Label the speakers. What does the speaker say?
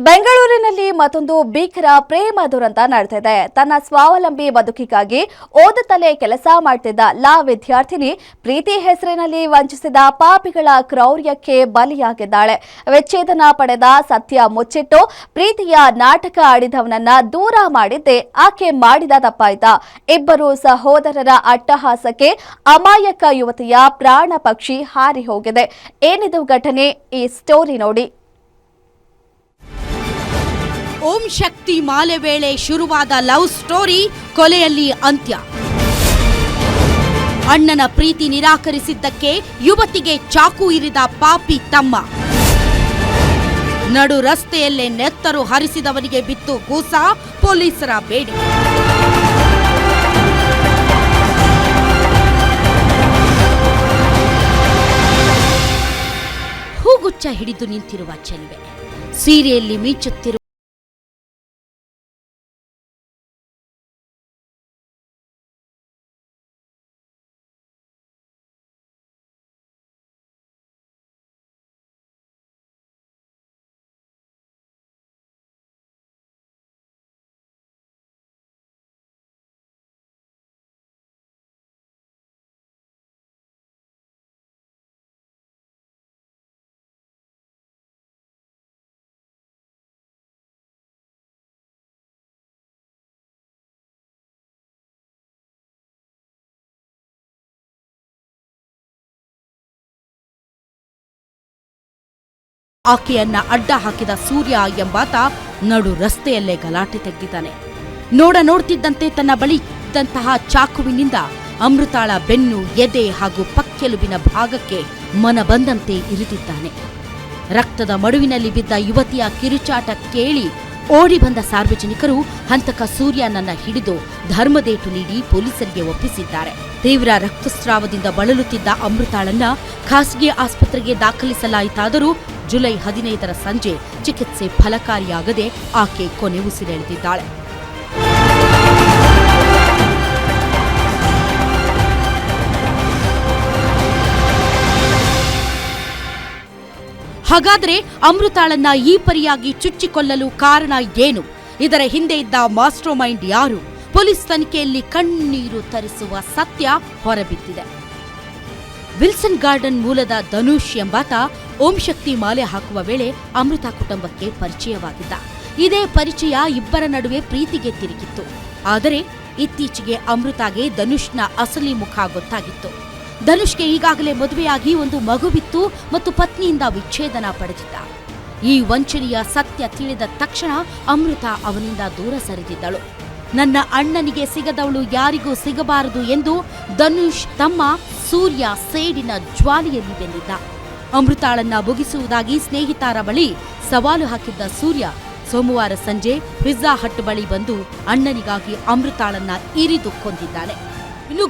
Speaker 1: ಬೆಂಗಳೂರಿನಲ್ಲಿ ಮತ್ತೊಂದು ಭೀಕರ ಪ್ರೇಮ ದುರಂತ ನಡೆದಿದೆ. ತನ್ನ ಸ್ವಾವಲಂಬಿ ಬದುಕಿಗಾಗಿ ಓದುತ್ತಲೇ ಕೆಲಸ ಮಾಡುತ್ತಿದ್ದ ಲಾ ವಿದ್ಯಾರ್ಥಿನಿ ಪ್ರೀತಿ ಹೆಸರಿನಲ್ಲಿ ವಂಚಿಸಿದ ಪಾಪಿಗಳ ಕ್ರೌರ್ಯಕ್ಕೆ ಬಲಿಯಾಗಿದ್ದಾಳೆ. ವಿಚ್ಛೇದನ ಪಡೆದ ಸತ್ಯ ಮುಚ್ಚಿಟ್ಟು ಪ್ರೀತಿಯ ನಾಟಕ ಆಡಿದವನನ್ನ ದೂರ ಮಾಡಿದ್ದೇ ಆಕೆ ಮಾಡಿದ ತಪ್ಪಾಯ್ತಾ? ಇಬ್ಬರು ಸಹೋದರರ ಅಟ್ಟಹಾಸಕ್ಕೆ ಅಮಾಯಕ ಯುವತಿಯ ಪ್ರಾಣ ಪಕ್ಷಿ ಹಾರಿ ಹೋಗಿದೆ. ಏನಿದು ಘಟನೆ? ಈ ಸ್ಟೋರಿ ನೋಡಿ.
Speaker 2: ಓಂ ಶಕ್ತಿ ಮಾಲೆ ವೇಳೆ ಶುರುವಾದ ಲವ್ ಸ್ಟೋರಿ ಕೊಲೆಯಲ್ಲಿ ಅಂತ್ಯ. ಅಣ್ಣನ ಪ್ರೀತಿ ನಿರಾಕರಿಸಿದ್ದಕ್ಕೆ ಯುವತಿಗೆ ಚಾಕು ಇರಿದ ಪಾಪಿ ತಮ್ಮ. ನಡು ರಸ್ತೆಯಲ್ಲೇ ನೆತ್ತರು ಹರಿಸಿದವನಿಗೆ ಬಿತ್ತು ಕೂಸ, ಪೊಲೀಸರ ಬೇಡಿ. ಹೂಗುಚ್ಚ ಹಿಡಿದು ನಿಂತಿರುವ ಚೆಲುವೆ, ಸೀರೆಯಲ್ಲಿ ಮೀಚುತ್ತಿರುವ ಆಕೆಯನ್ನ ಅಡ್ಡ ಹಾಕಿದ ಸೂರ್ಯ ಎಂಬಾತ ನಡು ರಸ್ತೆಯಲ್ಲೇ ಗಲಾಟೆ ತೆಗೆದಿದ್ದಾನೆ. ನೋಡ್ತಿದ್ದಂತೆ ತನ್ನ ಬಳಿ ಇದ್ದಂತಹ ಚಾಕುವಿನಿಂದ ಅಮೃತಾಳ ಬೆನ್ನು, ಎದೆ ಹಾಗೂ ಪಕ್ಕೆಲುಬಿನ ಭಾಗಕ್ಕೆ ಮನ ಬಂದಂತೆ ಇರಿದಿದ್ದಾನೆ. ರಕ್ತದ ಮಡುವಿನಲ್ಲಿ ಬಿದ್ದ ಯುವತಿಯ ಕಿರುಚಾಟ ಕೇಳಿ ಓಡಿ ಬಂದ ಸಾರ್ವಜನಿಕರು ಹಂತಕ ಸೂರ್ಯನನ್ನ ಹಿಡಿದು ಧರ್ಮದೇಟು ನೀಡಿ ಪೊಲೀಸರಿಗೆ ಒಪ್ಪಿಸಿದ್ದಾರೆ. ತೀವ್ರ ರಕ್ತಸ್ರಾವದಿಂದ ಬಳಲುತ್ತಿದ್ದ ಅಮೃತಾಳನ್ನ ಖಾಸಗಿ ಆಸ್ಪತ್ರೆಗೆ ದಾಖಲಿಸಲಾಯಿತಾದರೂ ಜುಲೈ 15ರ ಸಂಜೆ ಚಿಕಿತ್ಸೆ ಫಲಕಾರಿಯಾಗದೆ ಆಕೆ ಕೊನೆ ಉಸಿರೆಳೆದಿದ್ದಾಳೆ. ಹಾಗಾದ್ರೆ ಅಮೃತಾಳನ್ನ ಈ ಪರಿಯಾಗಿ ಚುಚ್ಚಿಕೊಳ್ಳಲು ಕಾರಣ ಏನು? ಇದರ ಹಿಂದೆ ಇದ್ದ ಮಾಸ್ಟರ್ ಮೈಂಡ್ ಯಾರು? ಪೊಲೀಸ್ ತನಿಖೆಯಲ್ಲಿ ಕಣ್ಣೀರು ತರಿಸುವ ಸತ್ಯ ಹೊರಬಿದ್ದಿದೆ. ವಿಲ್ಸನ್ ಗಾರ್ಡನ್ ಮೂಲದ ಧನುಷ್ ಎಂಬಾತ ಓಂ ಶಕ್ತಿ ಮಾಲೆ ಹಾಕುವ ವೇಳೆ ಅಮೃತ ಕುಟುಂಬಕ್ಕೆ ಪರಿಚಯವಾಗಿದ್ದ. ಇದೇ ಪರಿಚಯ ಇಬ್ಬರ ನಡುವೆ ಪ್ರೀತಿಗೆ ತಿರುಗಿತ್ತು. ಆದರೆ ಇತ್ತೀಚೆಗೆ ಅಮೃತಾಗೆ ಧನುಷ್ನ ಅಸಲಿ ಮುಖ ಗೊತ್ತಾಗಿತ್ತು. ಧನುಷ್ಗೆ ಈಗಾಗಲೇ ಮದುವೆಯಾಗಿ ಒಂದು ಮಗುವಿತ್ತು ಮತ್ತು ಪತ್ನಿಯಿಂದ ವಿಚ್ಛೇದನ ಪಡೆದಿದ್ದ. ಈ ವಂಚನೆಯ ಸತ್ಯ ತಿಳಿದ ತಕ್ಷಣ ಅಮೃತ ಅವನಿಂದ ದೂರ ಸರಿದಿದ್ದಳು. ನನ್ನ ಅಣ್ಣನಿಗೆ ಸಿಗದವಳು ಯಾರಿಗೂ ಸಿಗಬಾರದು ಎಂದು ಧನುಷ್ ತಮ್ಮ ಸೂರ್ಯ ಸೇಡಿನ ಜ್ವಾಲೆಯಲ್ಲಿ ಬೆಂದಿದ್ದ. ಅಮೃತಾಳನ್ನ ಮುಗಿಸುವುದಾಗಿ ಸ್ನೇಹಿತರ ಬಳಿ ಸವಾಲು ಹಾಕಿದ್ದ ಸೂರ್ಯ ಸೋಮವಾರ ಸಂಜೆ ಪಿಜ್ಜಾ ಹಟ್ ಬಳಿ ಬಂದು ಅಣ್ಣನಿಗಾಗಿ ಅಮೃತಾಳನ್ನ ಇರಿದು ಕೊಂದಿದ್ದಾನೆ. ಇನ್ನು